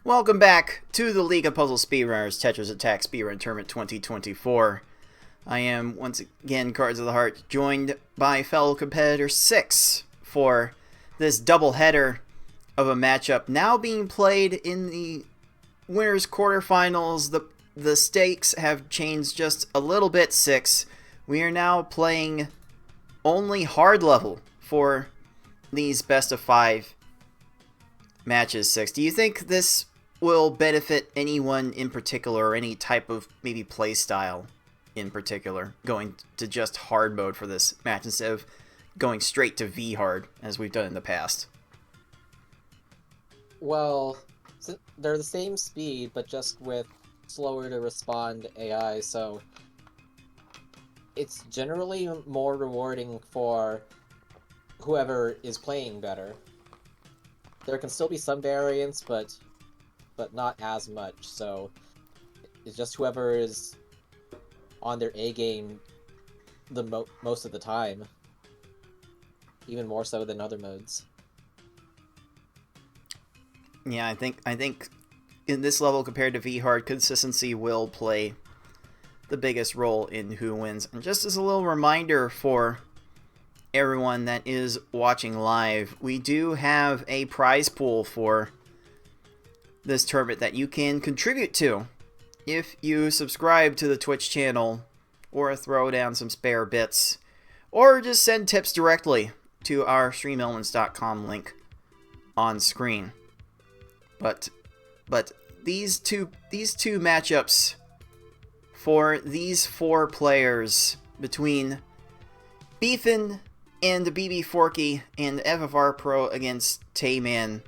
Welcome back to the League of Puzzle Speedrunners Tetris Attack Speedrun Tournament 2024. I am once again, Cards of the Heart, joined by fellow competitor 6 for this doubleheader of a matchup now being played in the winners quarterfinals. The stakes have changed just a little bit, 6. We are now playing only hard level for these best of 5 matches, 6. Do you think this will benefit anyone in particular, or any type of maybe play style in particular, going to just hard mode for this match instead of going straight to V hard as we've done in the past? Well, they're the same speed, but just with slower to respond AI, so it's generally more rewarding for whoever is playing better. There can still be some variance, but not as much, so it's just whoever is on their A game most of the time. Even more so than other modes. Yeah, I think in this level compared to V-Hard, consistency will play the biggest role in who wins. And just as a little reminder for everyone that is watching live, we do have a prize pool for this tournament that you can contribute to if you subscribe to the Twitch channel, or throw down some spare bits, or just send tips directly to our streamelements.com link on screen. But these two matchups for these 4 players between Bbforky and Bbforky and FFR Pro against TaymanND,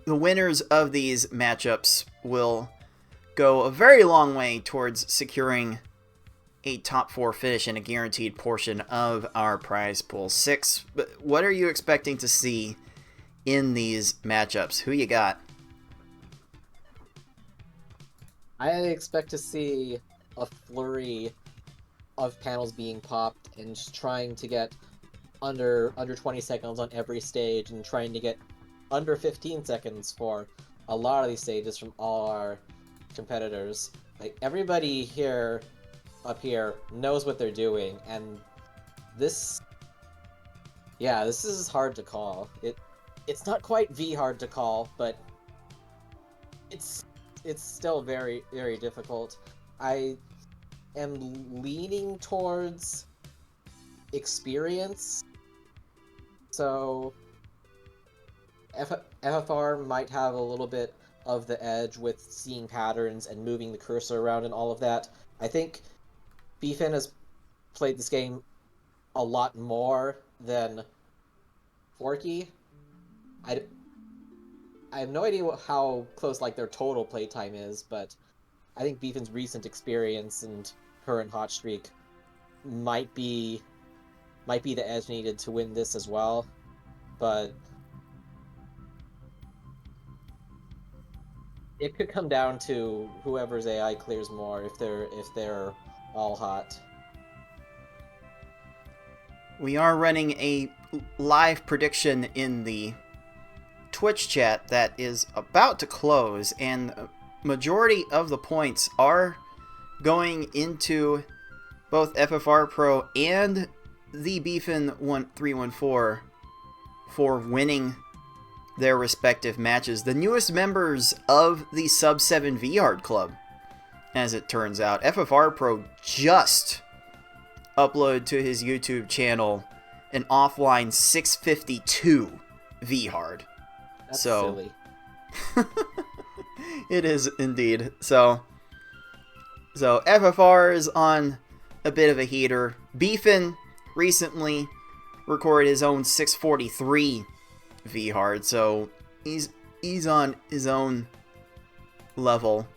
the winners of these matchups will go a very long way towards securing a top 4 finish and a guaranteed portion of our prize pool. 6, but what are you expecting to see in these matchups? Who you got? I expect to see a flurry of panels being popped and just trying to get under 20 seconds on every stage, and trying to get under 15 seconds for a lot of these stages from all our competitors. Like, everybody up here knows what they're doing, and this is hard to call. It's not quite V hard to call, but it's still very, very difficult. I am leaning towards experience, so FFR might have a little bit of the edge with seeing patterns and moving the cursor around and all of that. I think Bbforky has played this game a lot more than Forky. I have no idea how close their total playtime is, but I think Bbforky's recent experience and current hot streak might be the edge needed to win this as well. But it could come down to whoever's AI clears more if they're all hot. We are running a live prediction in the Twitch chat that is about to close, and a majority of the points are going into both FFR Pro and the thebfin314 for winning their respective matches. The newest members of the Sub 7 V-Hard Club, as it turns out. FFR Pro just uploaded to his YouTube channel an offline 652 V-Hard. That's silly. It is indeed. So FFR is on a bit of a heater. Bbforky recently recorded his own 643 V-Hard, so he's on his own level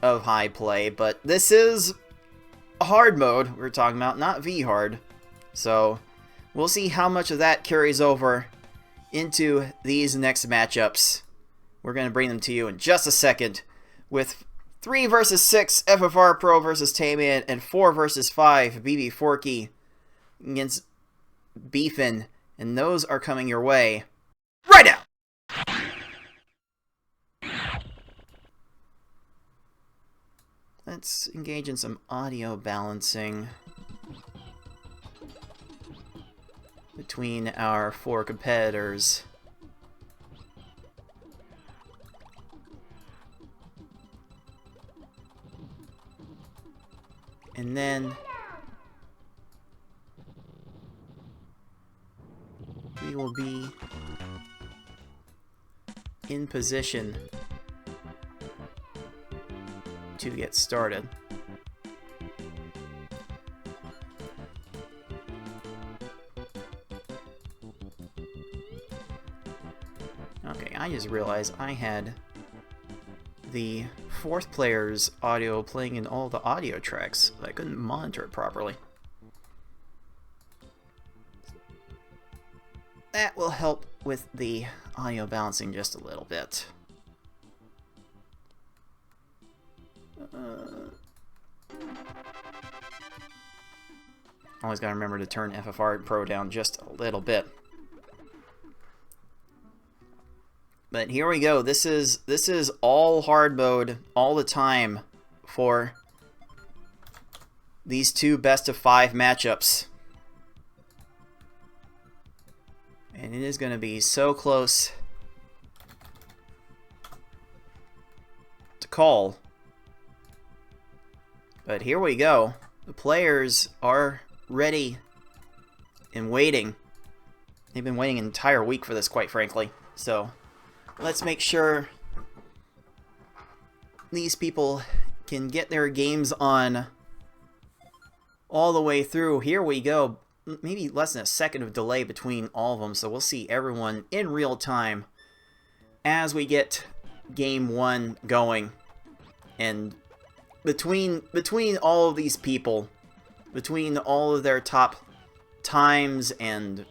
of high play, but this is a hard mode we're talking about, not V-Hard, so we'll see how much of that carries over into these next matchups. We're going to bring them to you in just a second with 3 versus 6 FFR Pro versus TaymanND, and 4 versus 5 Bbforky against Bbforky, and those are coming your way right now. let's engage in some audio balancing between our 4 competitors. And then we will be in position to get started. Okay, I just realized I had the 4th player's audio playing in all the audio tracks. I couldn't monitor it properly. That will help with the audio balancing just a little bit. Always gotta remember to turn FFR Pro down just a little bit. But here we go. This is all hard mode all the time for these 2 best of 5 matchups. And it is going to be so close to call. But here we go. The players are ready and waiting. They've been waiting an entire week for this, quite frankly. So let's make sure these people can get their games on all the way through. Here we go. Maybe less than a second of delay between all of them, so we'll see everyone in real time as we get game 1 going. And between all of these people, between all of their top times and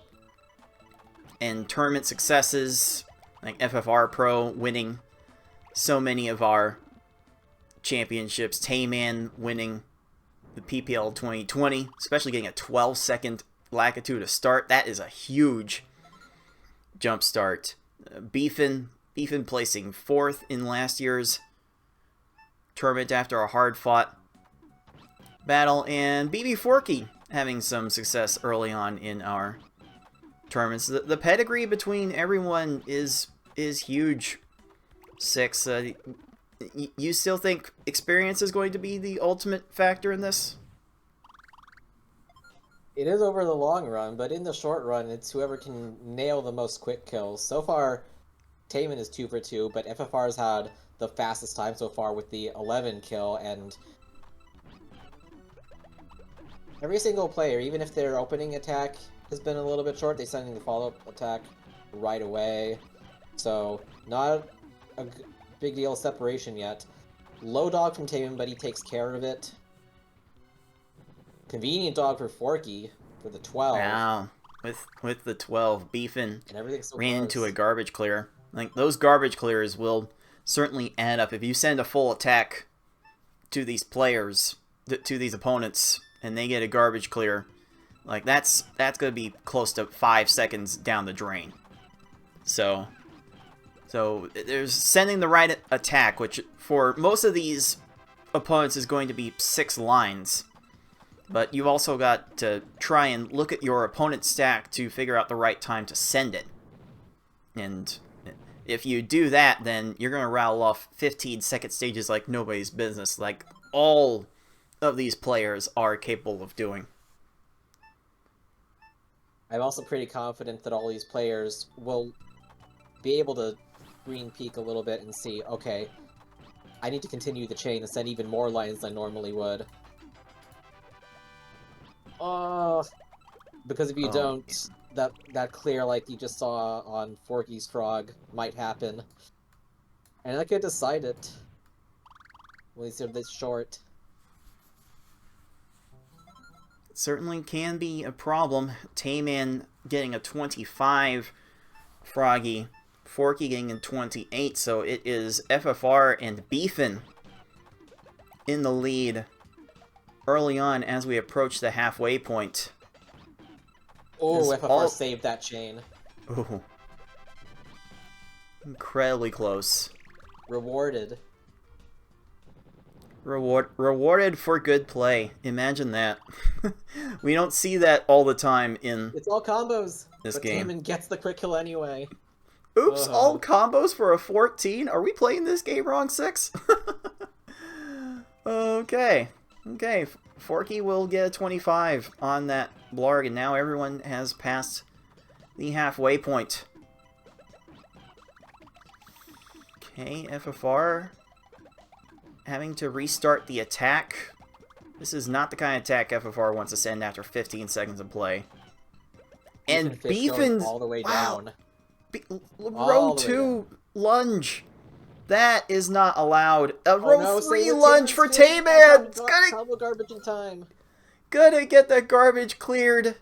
tournament successes, like FFR Pro winning so many of our championships, TaymanND winning the PPL 2020, especially getting a 12-second latitude to start. That is a huge jump start. Bbforky placing 4th in last year's tournament after a hard-fought battle, and Bbforky having some success early on in our tournaments. The pedigree between everyone is huge. 6. You still think experience is going to be the ultimate factor in this? It is over the long run, but in the short run, it's whoever can nail the most quick kills. So far, TaymanND is 2 for 2, but FFR's had the fastest time so far with the 11 kill, and every single player, even if their opening attack has been a little bit short, they're sending the follow-up attack right away. So, not a big deal of separation yet. Low dog from TaymanND, but he takes care of it. Convenient dog for Forky for the 12. Wow. With the 12, Bbforky So ran close. into a garbage clear. Like, those garbage clears will certainly add up. If you send a full attack to these players, to these opponents, and they get a garbage clear, like, that's going to be close to 5 seconds down the drain. So there's sending the right attack, which for most of these opponents is going to be 6 lines. But you've also got to try and look at your opponent's stack to figure out the right time to send it. And if you do that, then you're going to rattle off 15-second stages like nobody's business, like all of these players are capable of doing. I'm also pretty confident that all these players will be able to green peek a little bit and see, okay, I need to continue the chain and send even more lines than I normally would. Because if you don't, that clear like you just saw on Forky's Frog might happen. And I could decide it. At least if it's short. It certainly can be a problem. TaymanND getting a 25, Froggy, Forky getting a 28, so it is FFR and Bbforky in the lead early on as we approach the halfway point. Oh, FFR saved that chain. Ooh. Incredibly close. Rewarded. Rewarded for good play. Imagine that. We don't see that all the time in It's all combos. this but game. Tayman gets the quick kill anyway. Oops, all combos for a 14? Are we playing this game wrong, 6? Okay. Okay, Forky will get a 25 on that blarg, and now everyone has passed the halfway point. Okay, FFR having to restart the attack. This is not the kind of attack FFR wants to send after 15 seconds of play. And Bbfin's all the way down. Row 2 lunge. That is not allowed. A row 3 lunge for Tayman. It's gonna garbage in time. Gonna get the garbage cleared.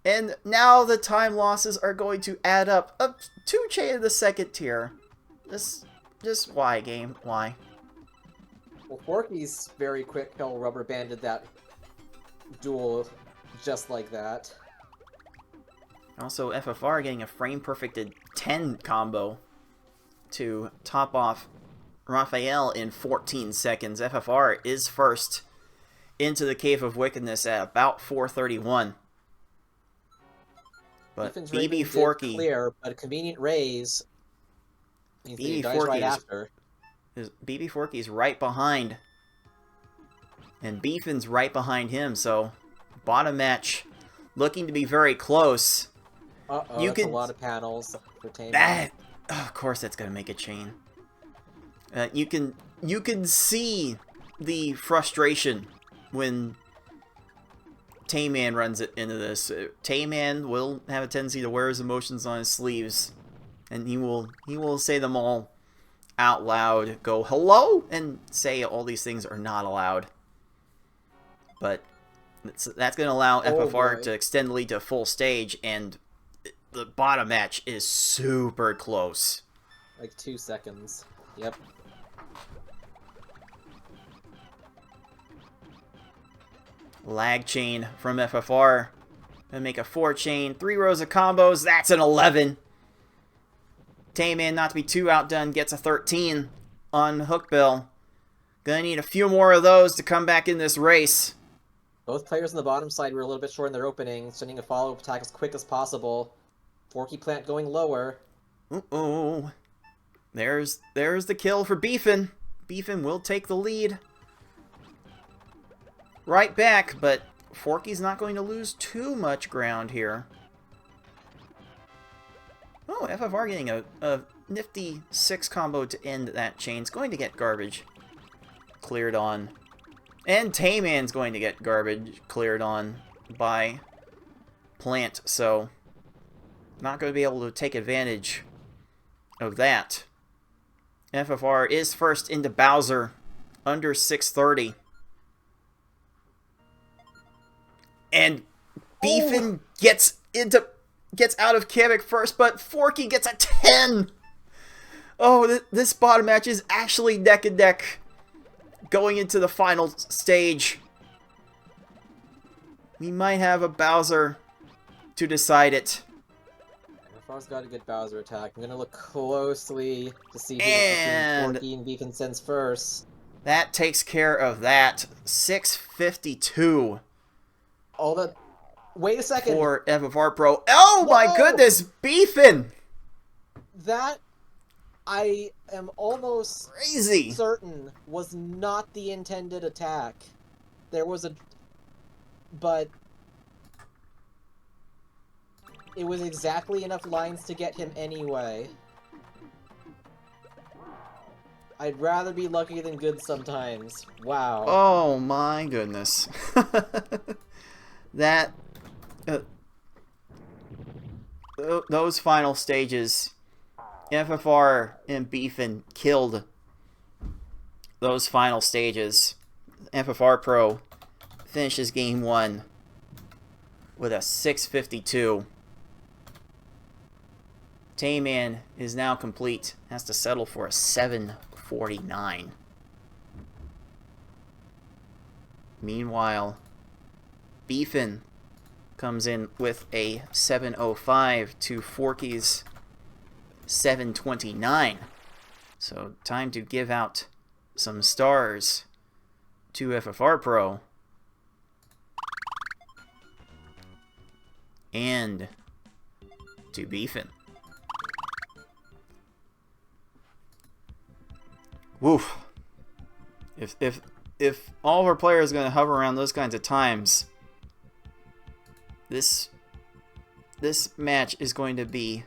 And now the time losses are going to add up. 2 chain of the second tier. Just why, game? Why? Well, Forky's very quick kill rubber banded that duel just like that. Also, FFR getting a frame perfected 10 combo to top off Raphael in 14 seconds. FFR is first into the Cave of Wickedness at about 4:31. But Bbforky clear, but a convenient raise means that he dies right after. Bbforky's right behind. And Bbfin's right behind him, so bottom match looking to be very close. That's a lot of panels for Tayman. That, of course, that's gonna make a chain. You can see the frustration when Tayman runs it into this. Tayman will have a tendency to wear his emotions on his sleeves, and he will say them all out loud. Go hello and say all these things are not allowed. But that's going to allow FFR to extend the lead to full stage, and the bottom match is super close. Like 2 seconds. Yep. Lag chain from FFR. Gonna make a 4 chain, 3 rows of combos. That's an 11. Tayman, not to be too outdone, gets a 13 on Hookbill. Gonna need a few more of those to come back in this race. Both players on the bottom side were a little bit short in their opening, sending a follow-up attack as quick as possible. Forky plant going lower. Uh-oh. There's the kill for Bbfin. Bbfin will take the lead. Right back, but Forky's not going to lose too much ground here. Oh, FFR getting a nifty 6 combo to end that chain. It's going to get garbage cleared on. And Tayman's going to get garbage cleared on by Plant, so not going to be able to take advantage of that. FFR is first into Bowser, under 630. And Bbfin gets out of Kamek first, but Forky gets a 10. Oh, this bottom match is actually neck and neck going into the final stage. We might have a Bowser to decide it. FFR's got a good Bowser attack. I'm gonna look closely to see who Forky and Bbfin sends first. That takes care of that. 652. Oh, that. Wait a second. For FFR Pro. Oh my goodness, Bbfin! That I am almost crazy certain was not the intended attack. There was but it was exactly enough lines to get him anyway. I'd rather be lucky than good sometimes. Wow. Oh my goodness. That those final stages, FFR and Bbfin killed those final stages. FFR Pro finishes game 1 with a 652. Tayman is now complete. Has to settle for a 749. Meanwhile, Bbfin comes in with a 705 to Forky's 729. So time to give out some stars to FFR Pro. And to Bbforky. Woof. If all of our players are going to hover around those kinds of times, this match is going to be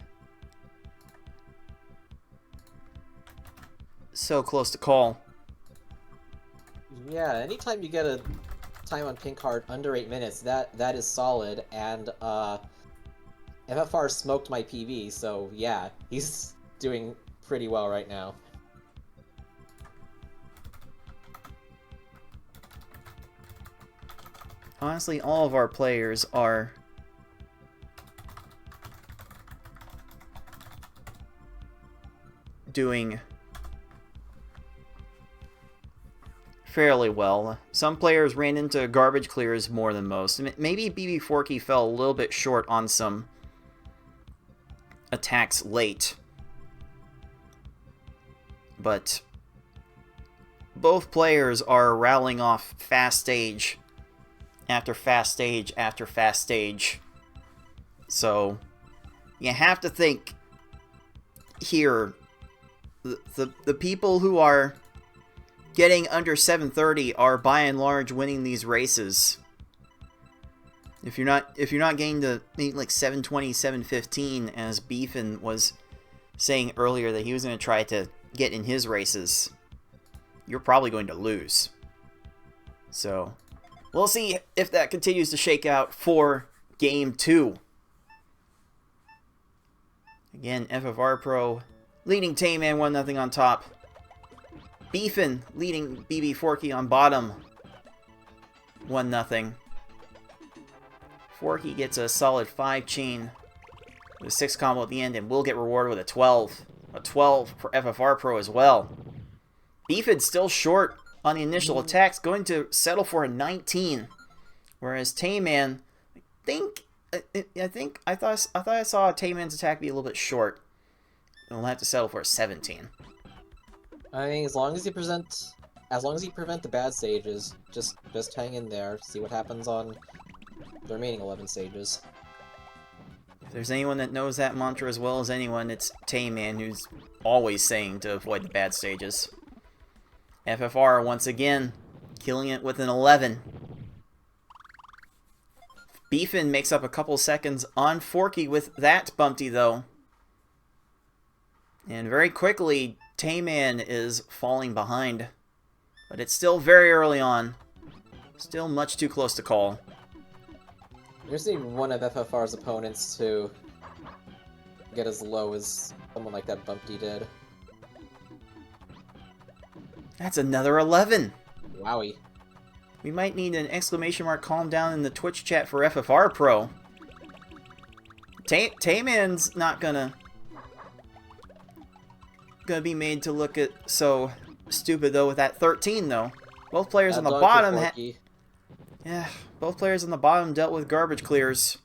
so close to call. Yeah, anytime you get a time on pink card under 8 minutes, that is solid, and FFR smoked my PV, so yeah, he's doing pretty well right now. Honestly, all of our players are doing fairly well. Some players ran into garbage clears more than most. Maybe Bbforky fell a little bit short on some attacks late. But both players are rattling off fast stage after fast stage after fast stage. So you have to think here, the people who are getting under 730 are by and large winning these races. If you're not getting to maybe like 720, 715, as Bbforky was saying earlier that he was going to try to get in his races, you're probably going to lose. So we'll see if that continues to shake out for Game 2. Again, FFR Pro leading TaymanND 1-0 on top. Bbforky leading Bbforky on bottom 1-0. Forky gets a solid 5 chain with a 6 combo at the end and will get rewarded with a 12. A 12 for FFR Pro as well. Bbforky's still short on the initial attacks, going to settle for a 19. Whereas TaymanND, I thought I saw TaymanND's attack be a little bit short. We'll have to settle for a 17. I mean, as long as you prevent the bad stages, just hang in there, see what happens on the remaining 11 stages. If there's anyone that knows that mantra as well as anyone, it's TaymanND, who's always saying to avoid the bad stages. FFR, once again, killing it with an 11. Bbforky makes up a couple seconds on Forky with that bumpty, though. And very quickly, TaymanND is falling behind. But it's still very early on. Still much too close to call. You're seeing one of FFR's opponents to get as low as someone like that Bumpty did. That's another 11. Wowie. We might need an exclamation mark calm down in the Twitch chat for FFR Pro. TaymanND's not gonna be made to look at so stupid though with that 13 though. Both players on the bottom both players on the bottom dealt with garbage clears,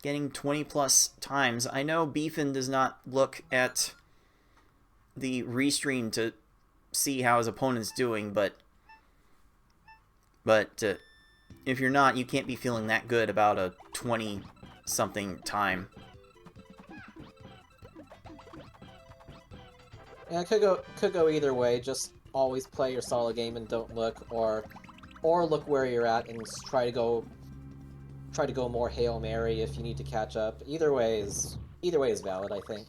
getting 20 plus times. I know Bbforky does not look at the restream to see how his opponent's doing, but if you're not, you can't be feeling that good about a 20 something time. Yeah, it could go either way. Just always play your solid game and don't look, or look where you're at and try to go more Hail Mary if you need to catch up. Either way is valid, I think.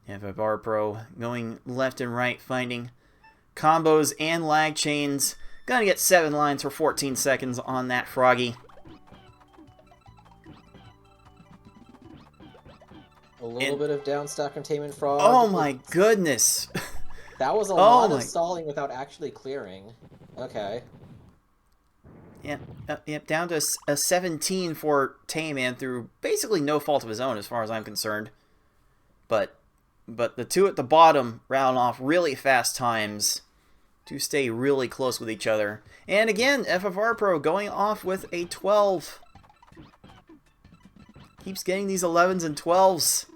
FFR Pro going left and right, finding combos and lag chains. Gonna get 7 lines for 14 seconds on that Froggy. A little bit of downstack from TaymanND Frog. Oh my goodness! That was a lot of stalling without actually clearing. Okay. Yep, down to a 17 for TaymanND through basically no fault of his own as far as I'm concerned. But the two at the bottom round off really fast times to stay really close with each other. And again, FFR Pro going off with a 12. Keeps getting these 11s and 12s.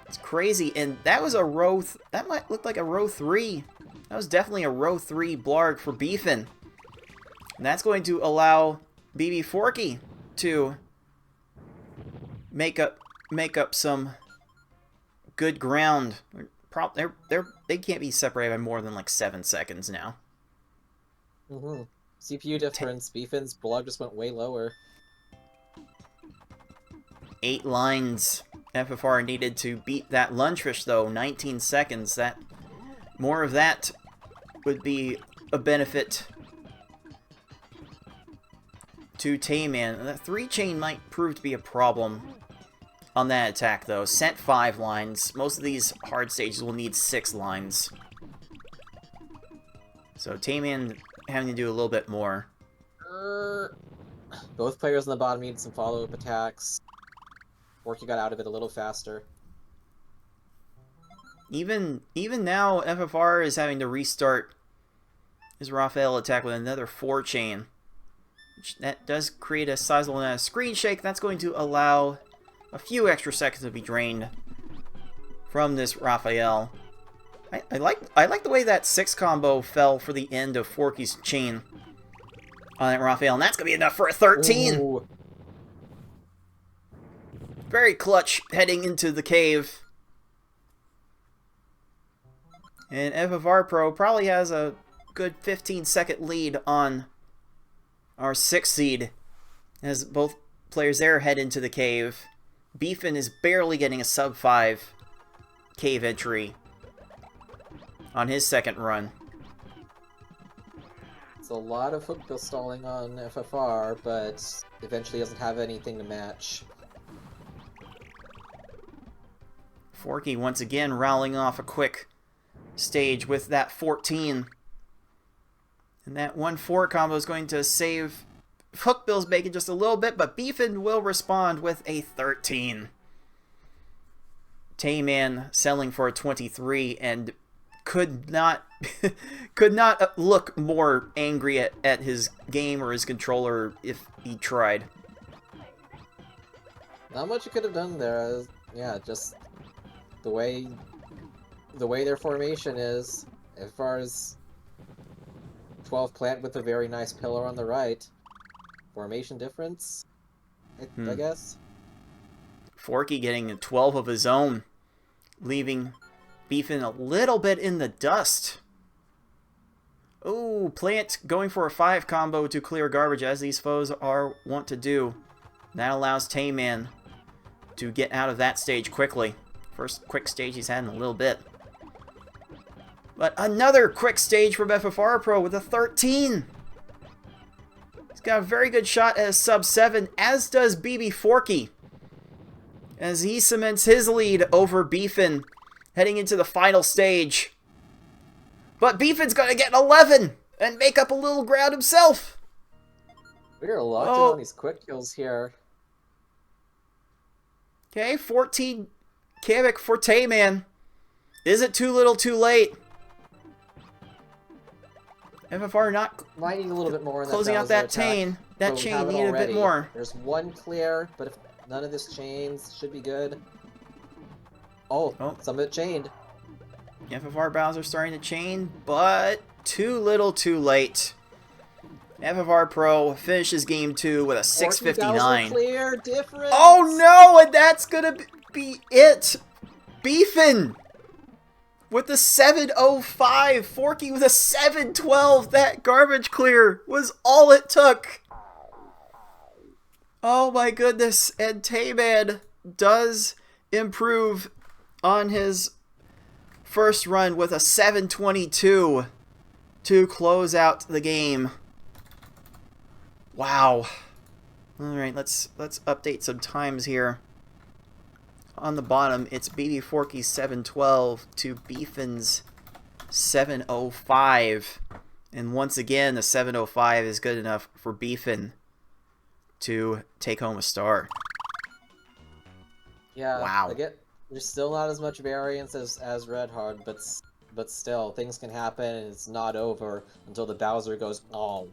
It's crazy, and that was a row... that might look like a row 3. That was definitely a row 3 blarg for Bbfin. And that's going to allow Bbforky to make up some good ground. They can't be separated by more than like 7 seconds now. CPU difference. Bbfin's blarg just went way lower. 8 lines. FFR needed to beat that Lunchfish though. 19 seconds. That more of that would be a benefit to TaymanND. That 3-chain might prove to be a problem on that attack though. Sent 5 lines. Most of these hard stages will need 6 lines. So TaymanND having to do a little bit more. Both players on the bottom needed some follow-up attacks. Forky got out of it a little faster. Even now, FFR is having to restart his Raphael attack with another 4-chain. That does create a sizable amount of screen shake. That's going to allow a few extra seconds to be drained from this Raphael. I like the way that 6 combo fell for the end of Forky's chain on that Raphael, and that's going to be enough for a 13! Ooh. Very clutch heading into the cave. And FFR Pro probably has a good 15-second lead on our 6th seed as both players there head into the cave. Bbfin is barely getting a sub-5 cave entry on his 2nd run. It's a lot of hookbill stalling on FFR, but eventually doesn't have anything to match. Forky once again rallying off a quick stage with that 14. And that 1-4 combo is going to save Hookbill's bacon just a little bit, but Bbfin will respond with a 13. TaymanND selling for a 23 and could not look more angry at his game or his controller if he tried. Not much you could have done there. Yeah, just the way their formation is, as far as 12 plant with a very nice pillar on the right. Formation difference, I guess. Forky getting a 12 of his own, leaving Bbfin a little bit in the dust. Oh, Plant going for a 5 combo to clear garbage, as these foes are wont to do. That allows TaymanND to get out of that stage quickly. First quick stage he's had in a little bit. But another quick stage from FFR Pro with a 13. He's got a very good shot at a sub-7, as does Bbforky, as he cements his lead over Bbfin heading into the final stage. But Bbfin's going to get an 11 and make up a little ground himself. We're locked in on these quick kills here. Okay, 14 Kavik for TaymanND. Is it too little too late? FFR not might need a little bit more in closing out that chain. That chain needed a bit more. There's 1 clear, but if none of this chains should be good. Oh, some of it chained. FFR Bowser starting to chain, but too little too late. FFR Pro finishes game 2 with a 659. Clear difference. Oh no, and that's gonna be it. Bbfin with the 705. Forky with a 712. That garbage clear was all it took. Oh my goodness. And TaymanND does improve on his first run with a 722 to close out the game. Wow. Alright, let's update some times here. On the bottom, it's Bbforky's 712 to Bbfin's 705. And once again, the 705 is good enough for Bbfin to take home a star. Yeah, wow. There's still not as much variance as Red Hard, but still, things can happen and it's not over until the Bowser goes, oh.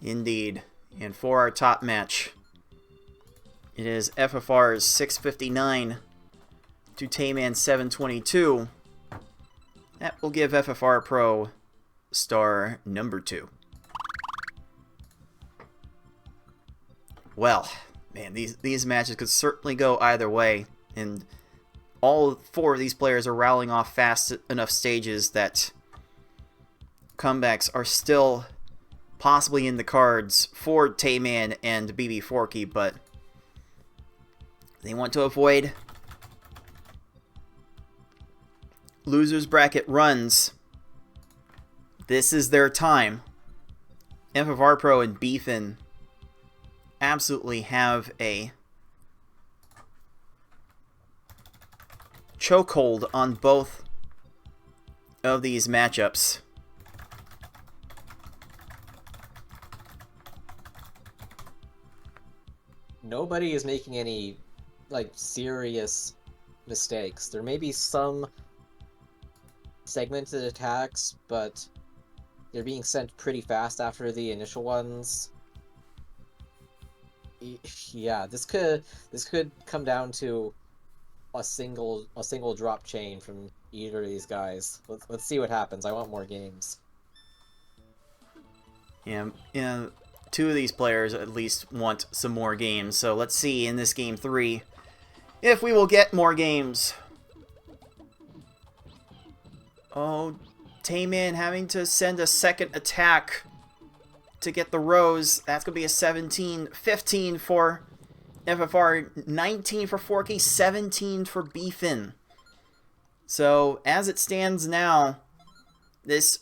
Indeed. And for our top match, It is FFR's 659 to Tayman 722. That will give FFR Pro star number 2. Well, man, these matches could certainly go either way, and all 4 of these players are rallying off fast enough stages that comebacks are still possibly in the cards for Tayman and Bbforky, but they want to avoid losers bracket runs. This is their time. FFR Pro and Bbfin absolutely have a chokehold on both of these matchups. Nobody is making any, like, serious mistakes. There may be some segmented attacks, but they're being sent pretty fast after the initial ones. Yeah, this could come down to a single drop chain from either of these guys. Let's see what happens. I want more games. Yeah, 2 of these players at least want some more games. So let's see in this game 3 if we will get more games. Oh, Tayman having to send a second attack to get the rose. That's going to be a 17, 15 for FFR, 19 for Forky, 17 for Bbfin. So, as it stands now, this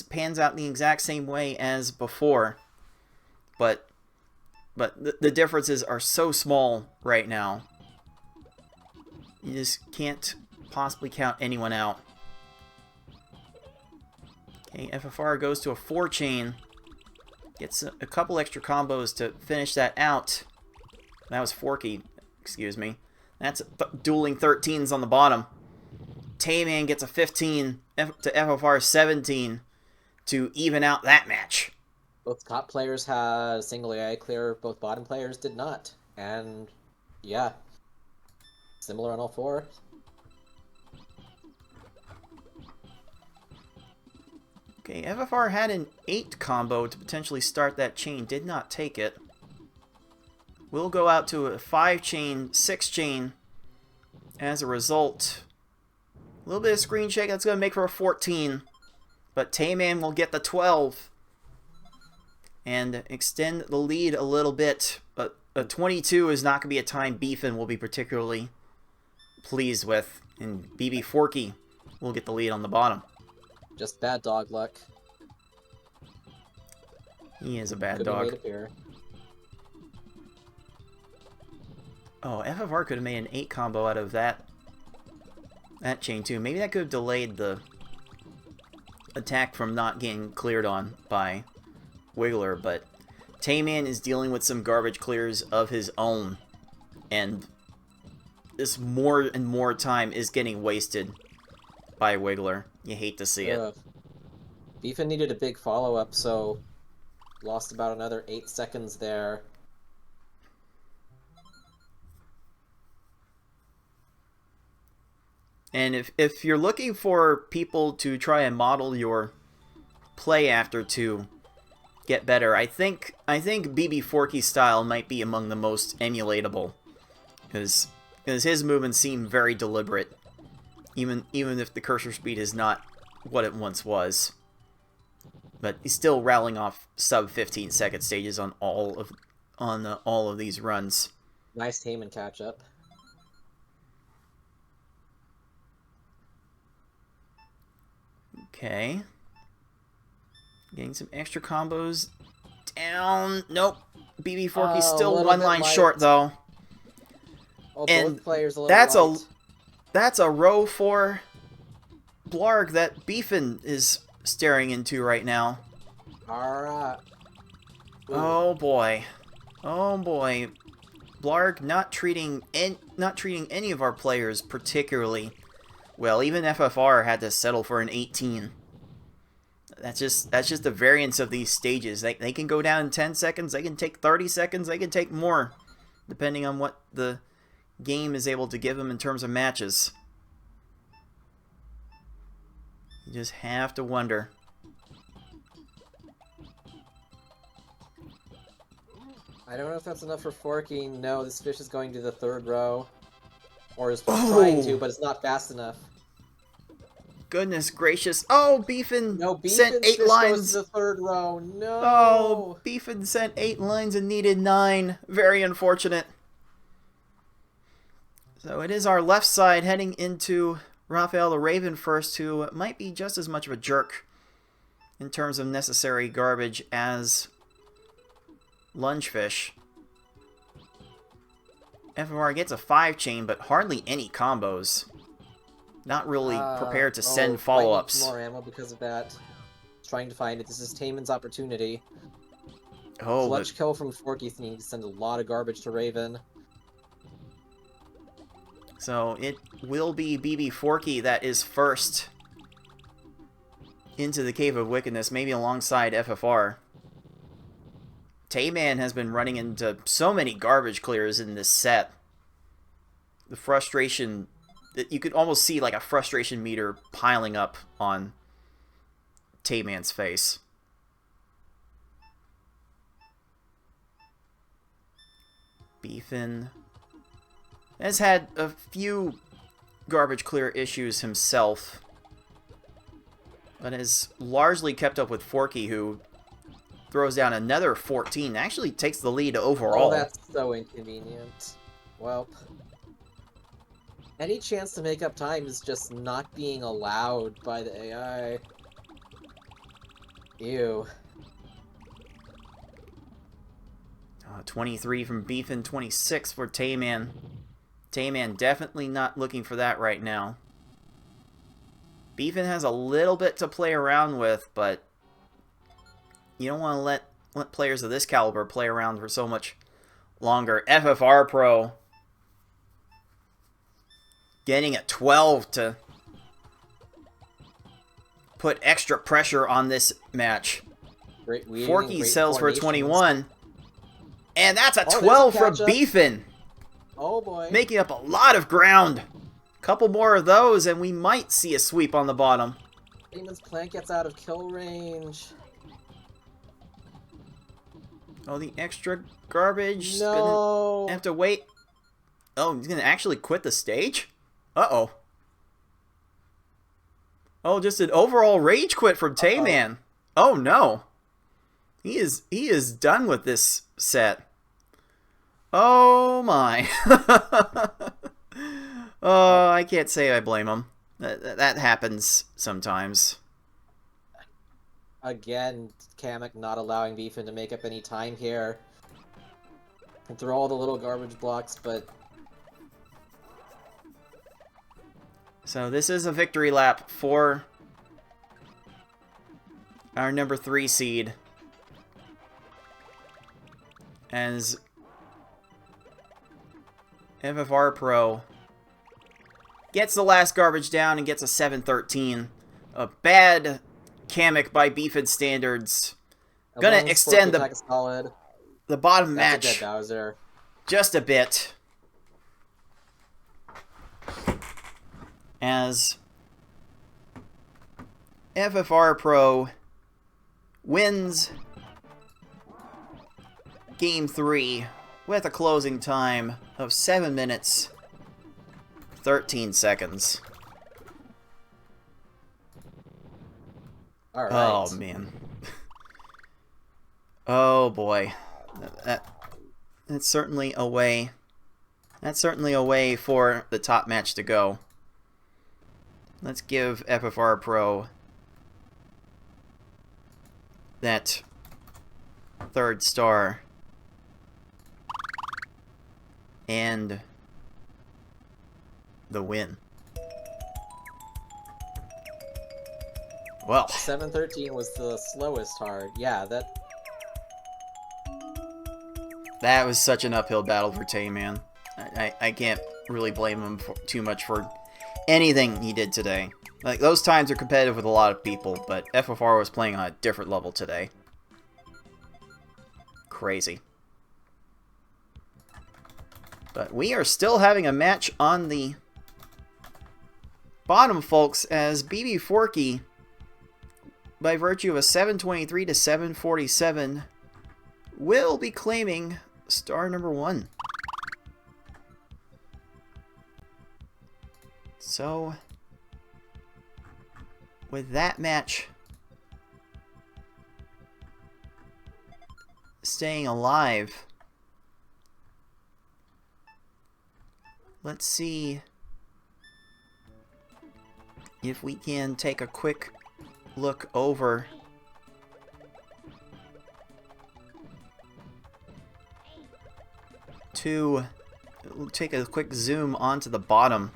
pans out the exact same way as before. But the differences are so small right now. You just can't possibly count anyone out. Okay, FFR goes to a 4-chain. Gets a couple extra combos to finish that out. That was Forky, excuse me. That's dueling 13s on the bottom. Tayman gets a 15 to FFR 17 to even out that match. Both top players had single AI clear, both bottom players did not. And yeah, similar on all 4. Okay, FFR had an 8 combo to potentially start that chain, did not take it. We'll go out to a 5-chain, 6-chain as a result. A little bit of screen shake, that's going to make for a 14. But Tayman will get the 12 and extend the lead a little bit. But a 22 is not going to be a time Bbfin will be particularly pleased with. And Bbforky will get the lead on the bottom. Just bad dog luck. He is a bad Could dog. be made appear. Oh, FFR could have made an 8 combo out of that chain too. Maybe that could have delayed the attack from not getting cleared on by Wiggler, but Tayman is dealing with some garbage clears of his own, and this more and more time is getting wasted by Wiggler. You hate to see it. Bbfin needed a big follow-up, so lost about another 8 seconds there. And if you're looking for people to try and model your play after to get better, I think Bbforky's style might be among the most emulatable, because his movements seem very deliberate, even if the cursor speed is not what it once was. But he's still rattling off sub 15-second stages on all of these runs. Nice Tayman catch up. Okay. Getting some extra combos down. Nope. Bbforky's still one line short though. Oh, and both players a little that's a row for Blarg that Bbfin is staring into right now. Alright. Oh boy. Oh boy. Blarg not treating any of our players particularly well. Even FFR had to settle for an 18. That's just the variance of these stages. They can go down in 10 seconds, they can take 30 seconds, they can take more. depending on what the game is able to give him in terms of matches. You just have to wonder. I don't know if that's enough for Forky. No, this fish is going to the third row. Or is trying to, but it's not fast enough. Goodness gracious. Oh, Bbforky No, sent 8 fish lines. goes to the third row. No! Oh, Bbforky sent 8 lines and needed 9. Very unfortunate. So it is our left side heading into Raphael the Raven first, who might be just as much of a jerk in terms of necessary garbage as Lungefish. FFR gets a 5 chain, but hardly any combos. Not really prepared to send follow-ups. More ammo because of that. Trying to find it. This is TaymanND's opportunity. Oh, Clutch kill from Forky needing to send a lot of garbage to Raven. So it will be Bbforky that is first into the Cave of Wickedness, maybe alongside FFR. TaymanND has been running into so many garbage clears in this set. The frustration, you could almost see like a frustration meter piling up on TaymanND's face. Bbforky has had a few garbage clear issues himself, but has largely kept up with Forky, who throws down another 14, actually takes the lead overall. Oh, that's so inconvenient. Well, any chance to make up time is just not being allowed by the AI. Ew. 23 from Bbforky, 26 for TaymanND. TaymanND definitely not looking for that right now. Bbforky has a little bit to play around with, but you don't want to let players of this caliber play around for so much longer. FFR Pro getting a 12 to put extra pressure on this match. Forky sells for 21. And that's a 12 for Bbforky. Oh boy. Making up a lot of ground. Couple more of those and we might see a sweep on the bottom. TaymanND's plant gets out of kill range. Oh, the extra garbage. No. Gonna have to wait. Oh, he's gonna actually quit the stage? Uh-oh. Oh, just an overall rage quit from TaymanND. Oh no. He is done with this set. Oh my. Oh, I can't say I blame him. That happens sometimes. Again, Kamek not allowing Bbforky to make up any time here. And through all the little garbage blocks, but... So this is a victory lap for our number 3 seed. As FFR Pro gets the last garbage down and gets a 7-13. A bad Kamek by Bbforky standards. Gonna extend the bottom match just a bit. As FFR Pro wins Game 3 with a closing time of 7 minutes, 13 seconds. All right. Oh, man. Oh, boy. That's certainly a way. That's certainly a way for the top match to go. Let's give FFR Pro that 3rd star. And the win. Well, 7-13 was the slowest hard. Yeah, that was such an uphill battle for TaymanND. I can't really blame him too much for anything he did today. Like, those times are competitive with a lot of people, but FFR was playing on a different level today. Crazy. But we are still having a match on the bottom, folks, as Bbforky, by virtue of a 723 to 747, will be claiming star number 1. So, with that match staying alive, let's see if we can take a quick look over to take a quick zoom onto the bottom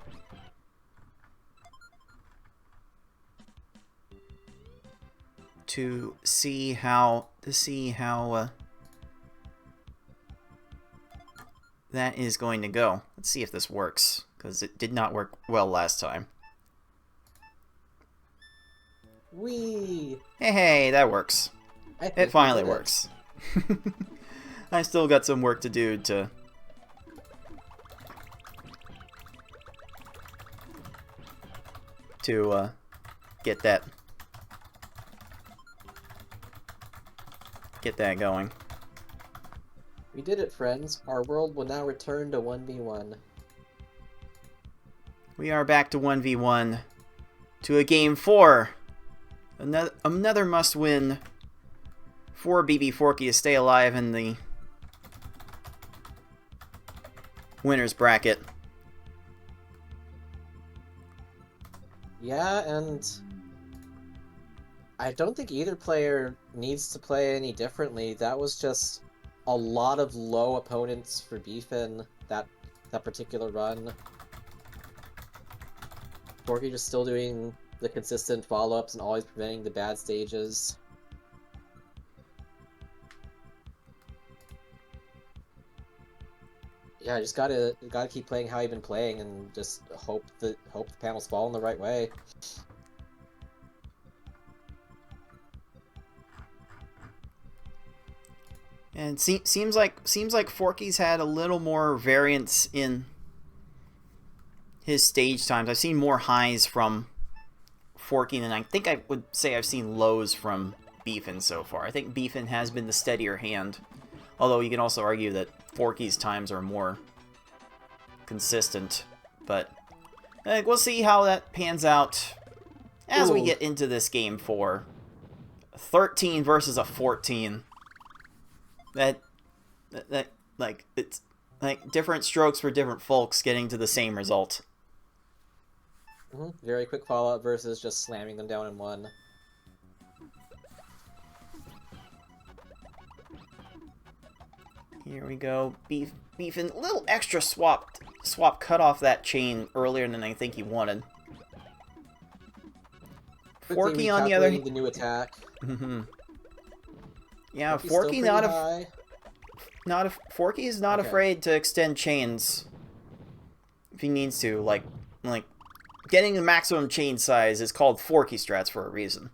to see how that is going to go. Let's see if this works, because it did not work well last time. Whee! Hey, that works. It finally works. I still got some work to do to get that going. We did it, friends. Our world will now return to 1v1. We are back to 1v1 to a game 4. Another must-win for Bbforky to stay alive in the winner's bracket. Yeah, and I don't think either player needs to play any differently. That was just a lot of low opponents for Bbfin that particular run. Forky just still doing the consistent follow-ups and always preventing the bad stages. Yeah, just gotta keep playing how you've been playing and just hope the panels fall in the right way. And seems like Forky's had a little more variance in his stage times. I've seen more highs from Forky than I think I would say I've seen lows from Bbfin so far. I think Bbfin has been the steadier hand, although you can also argue that Forky's times are more consistent. But we'll see how that pans out as we get into this game 4. 13 versus a 14. That like, it's like different strokes for different folks getting to the same result. Very quick follow-up versus just slamming them down in one. Here we go. Bbfin, a little extra swap cut off that chain earlier than I think he wanted. Forky on the other hand, the new attack. Yeah, Forky Forky is not afraid to extend chains if he needs to. Like getting the maximum chain size is called Forky strats for a reason.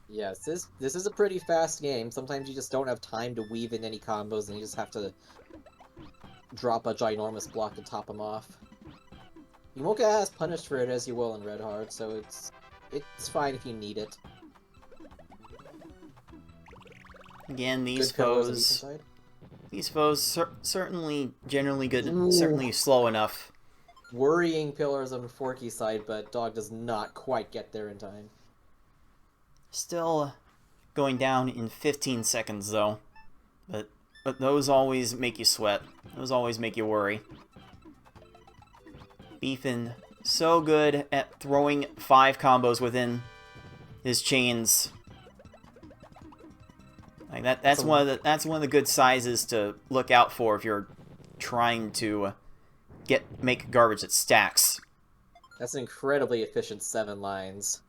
Yes, this is a pretty fast game. Sometimes you just don't have time to weave in any combos, and you just have to drop a ginormous block to top them off. You won't get as punished for it as you will in Red Hard, so it's fine if you need it. Again, these foes certainly generally good, certainly slow enough. Worrying pillars on Forky's side, but Dog does not quite get there in time. Still going down in 15 seconds though, but those always make you sweat. Those always make you worry. Bbfin so good at throwing 5 combos within his chains. Like that's one of the good sizes to look out for if you're trying to make garbage that stacks. That's an incredibly efficient 7 lines.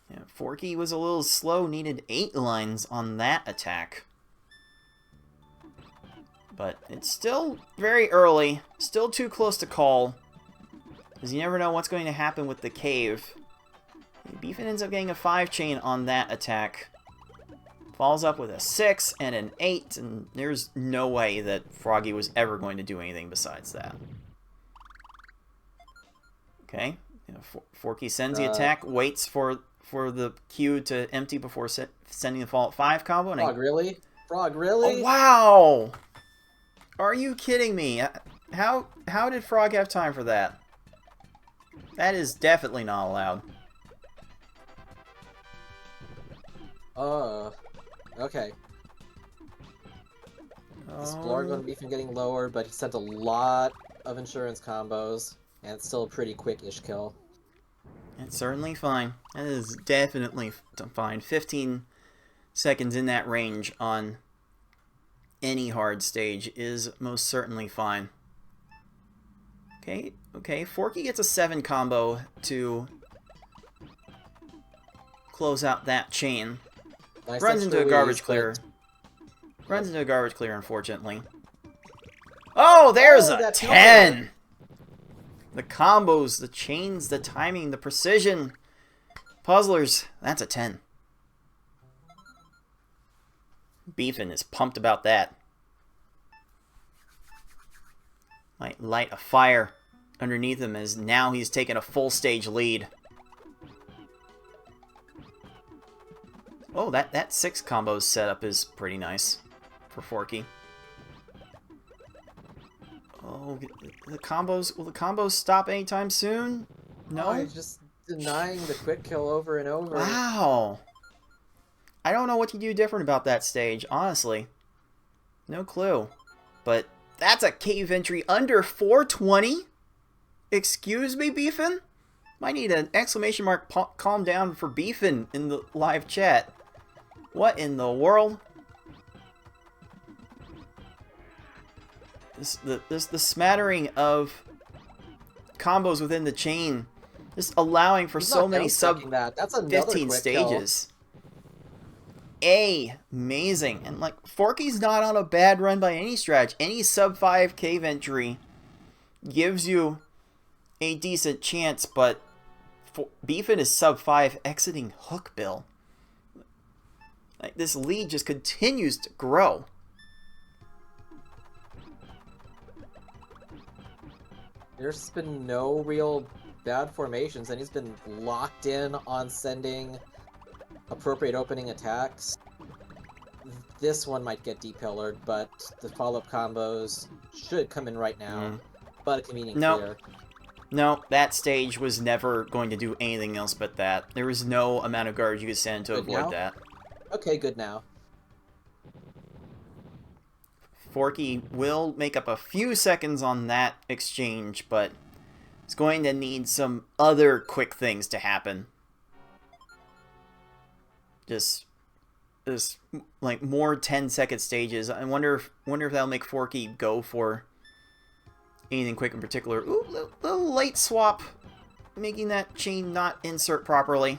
Yeah, Forky was a little slow, needed 8 lines on that attack. But it's still very early, still too close to call, because you never know what's going to happen with the cave. Bbfin ends up getting a 5 chain on that attack. Follows up with a 6 and an 8, and there's no way that Froggy was ever going to do anything besides that. Okay, Forky sends the attack, waits for the Q to empty before sending the Fallout 5 combo. And Frog, really? Frog, really? Oh, wow! Are you kidding me? How did Frog have time for that? That is definitely not allowed. Okay. Explorer going to be from getting lower, but he sent a lot of insurance combos, and it's still a pretty quick-ish kill. It's certainly fine. That is definitely fine. 15 seconds in that range on any hard stage is most certainly fine. Okay, Forky gets a 7 combo to close out that chain. Nice. Runs into a garbage clear. Runs into a garbage clear, unfortunately. Oh, there's a 10! The combos, the chains, the timing, the precision. Puzzlers, that's a 10. Bbforky is pumped about that. Might light a fire underneath him as now he's taken a full stage lead. Oh, that 6 combos setup is pretty nice for Forky. Oh, the combos, will the combos stop anytime soon? No? Oh, he's just denying the quick kill over and over. Wow. I don't know what to do different about that stage, honestly. No clue. But that's a cave entry under 420? Excuse me, Bbforky? Might need an exclamation mark calm down for Bbforky in the live chat. What in the world? The smattering of combos within the chain, just allowing for so many sub 15 stages. Amazing. And like, Forky's not on a bad run by any stretch. Any sub 5 cave entry gives you a decent chance, but Bbforky is sub 5 exiting Hookbill. Like, this lead just continues to grow. There's been no real bad formations, and he's been locked in on sending appropriate opening attacks. This one might get depillared, but the follow-up combos should come in right now. But a convenient clear. No, that stage was never going to do anything else but that. There was no amount of garbage you could send to avoid that. Okay, good now. Forky will make up a few seconds on that exchange, but it's going to need some other quick things to happen. Just like more 10-second stages. I wonder if that'll make Forky go for anything quick in particular. Ooh, little late swap, making that chain not insert properly.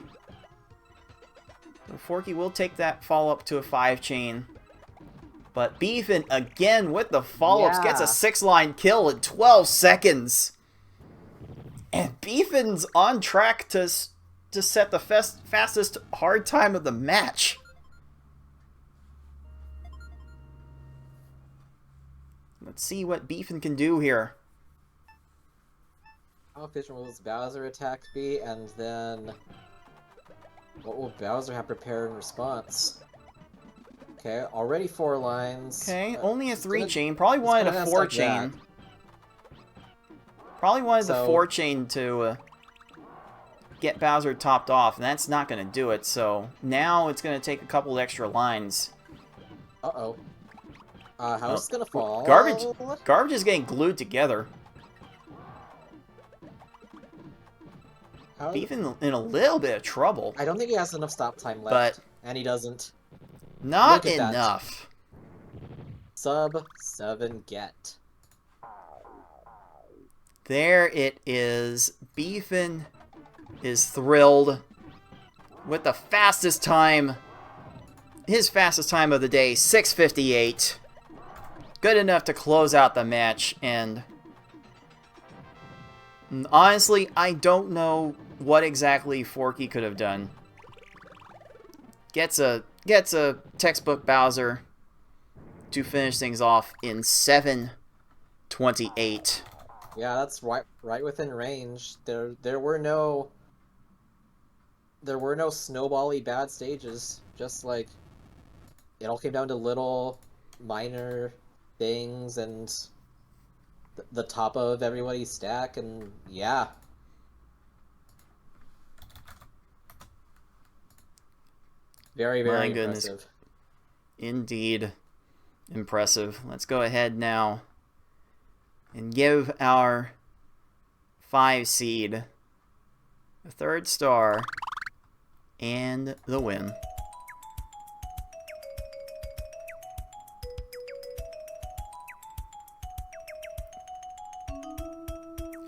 So Forky will take that follow-up to a 5 chain. But Bbforky, again with the follow-ups, gets a 6-line kill in 12 seconds. And Bbforky's on track to set the fastest hard time of the match. Let's see what Bbforky can do here. How efficient will this Bowser attack be? And then what will Bowser have prepared in response? Okay, already 4 lines. Okay, only a 3 chain. Probably wanted a 4 chain. Probably wanted the 4 chain to get Bowser topped off, and that's not going to do it. So now it's going to take a couple extra lines. Uh-oh. How's it going to fall? Garbage is getting glued together. Bbforky in a little bit of trouble. I don't think he has enough stop time left, and he doesn't. Not enough. Sub 7 get. There it is. Bbforky is thrilled with the fastest time. His fastest time of the day, 6:58. Good enough to close out the match, and honestly, I don't know what exactly Forky could have done. gets a textbook Bowser to finish things off in 7:28. Yeah, that's right within range. There were no snowbally bad stages. Just like it all came down to little minor things and the top of everybody's stack, and yeah. Very, very My goodness. impressive. Indeed. Impressive. Let's go ahead now and give our 5 seed a 3rd star and the win.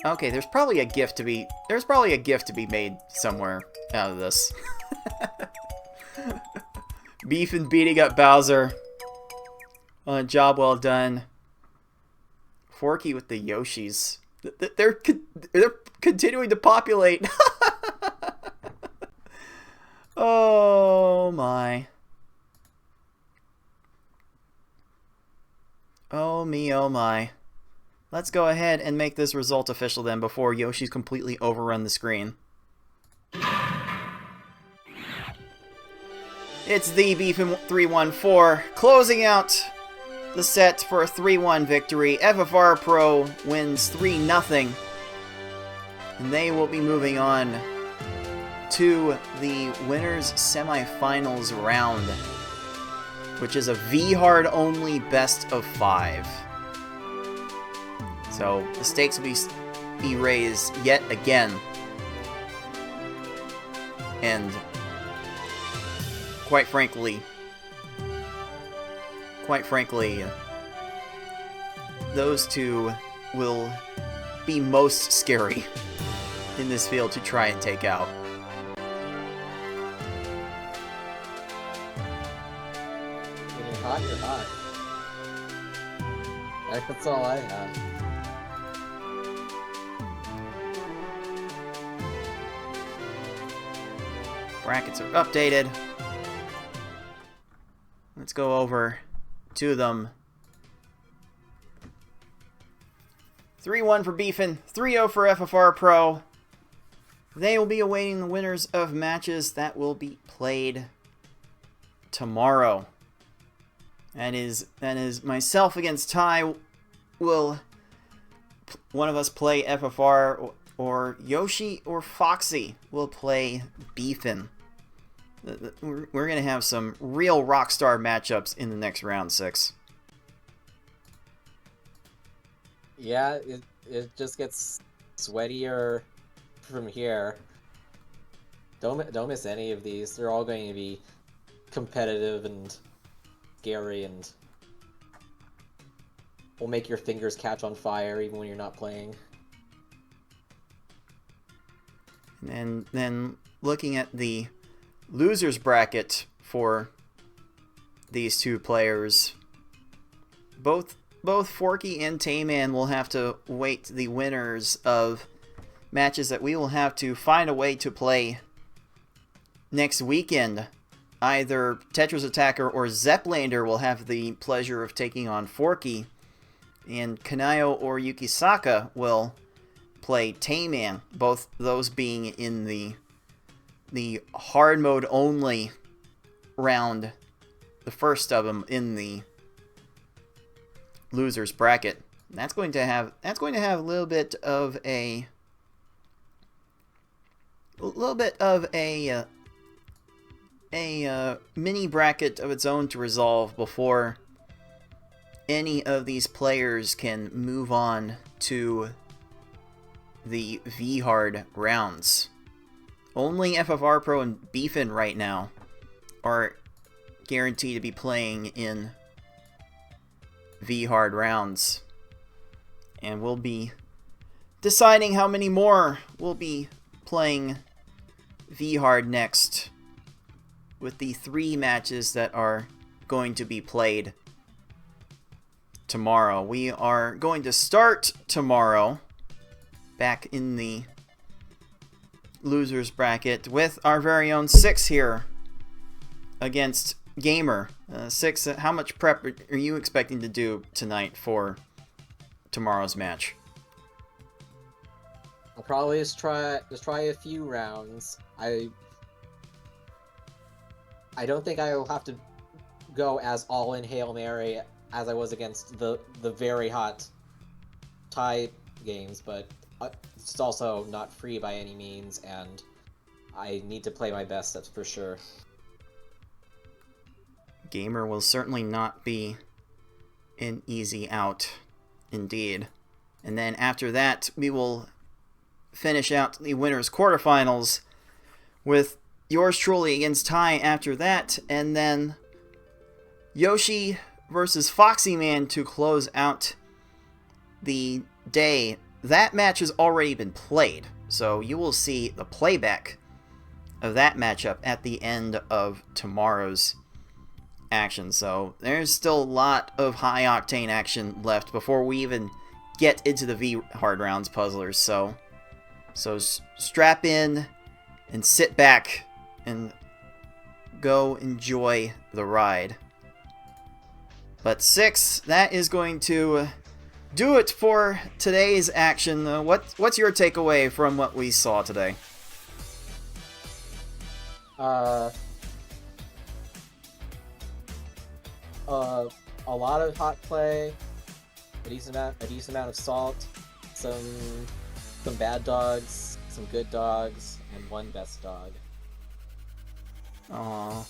Okay, there's probably a gift to be made somewhere out of this. Beefin beating up Bowser. Job well done. Forky with the Yoshis. They're continuing to populate. Oh my. Oh me, oh my. Let's go ahead and make this result official then before Yoshi's completely overrun the screen. It's the thebfin314 closing out the set for a 3-1 victory. FFR Pro wins 3-0. And they will be moving on to the winners semifinals round, which is a V-Hard only best of 5. So the stakes will be raised yet again. And quite frankly, those two will be most scary in this field to try and take out. When you're hot, you're hot. That's all I have. Brackets are updated. Let's go over to them. 3-1 for Beefin, 3-0 for FFR Pro. They will be awaiting the winners of matches that will be played tomorrow. That is myself against Ty. Will one of us play FFR, or Yoshi or Foxy will play Beefin? We're going to have some real rockstar matchups in the next round 6. Yeah, it just gets sweatier from here. Don't miss any of these. They're all going to be competitive and scary, and will make your fingers catch on fire even when you're not playing. And then looking at the losers bracket for these two players, both Forky and TaymanND will have to wait the winners of matches that we will have to find a way to play next weekend. Either Tetris Attacker or Zeplander will have the pleasure of taking on Forky, and Kanayo or Yukisaka will play TaymanND, both those being in the hard mode only round, the first of them in the losers bracket. That's going to have a little bit of a mini bracket of its own to resolve before any of these players can move on to the V-Hard rounds. Only FFR Pro and Beefin right now are guaranteed to be playing in V-Hard rounds. And we'll be deciding how many more will be playing V-Hard next with the 3 matches that are going to be played tomorrow. We are going to start tomorrow back in the losers bracket with our very own 6 here against Gamer. Six, how much prep are you expecting to do tonight for tomorrow's match? I'll probably just try a few rounds. I don't think I will have to go as all in Hail Mary as I was against the very hot tie games, but it's also not free by any means, and I need to play my best, that's for sure. Gamer will certainly not be an easy out, indeed. And then after that, we will finish out the winners' quarterfinals with yours truly against Ty after that, and then Yoshi versus Foxy Man to close out the day. That match has already been played, so you will see the playback of that matchup at the end of tomorrow's action. So there's still a lot of high octane action left before we even get into the V hard rounds, puzzlers. So strap in and sit back and go enjoy the ride. But Six, that is going to do it for today's action. What's your takeaway from what we saw today? A lot of hot play, a decent amount of salt, some bad dogs, some good dogs, and one best dog. Aw,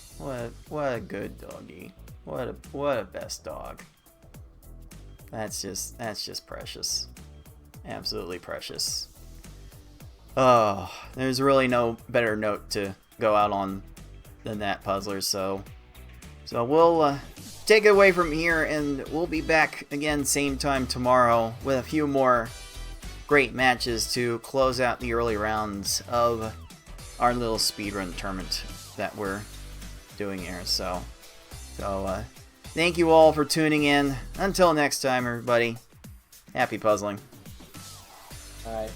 what a good doggy. What a best dog. That's just precious. Absolutely precious. Oh, there's really no better note to go out on than that, puzzlers. So we'll take it away from here, and we'll be back again same time tomorrow with a few more great matches to close out the early rounds of our little speedrun tournament that we're doing here. So thank you all for tuning in. Until next time, everybody, happy puzzling. Alright.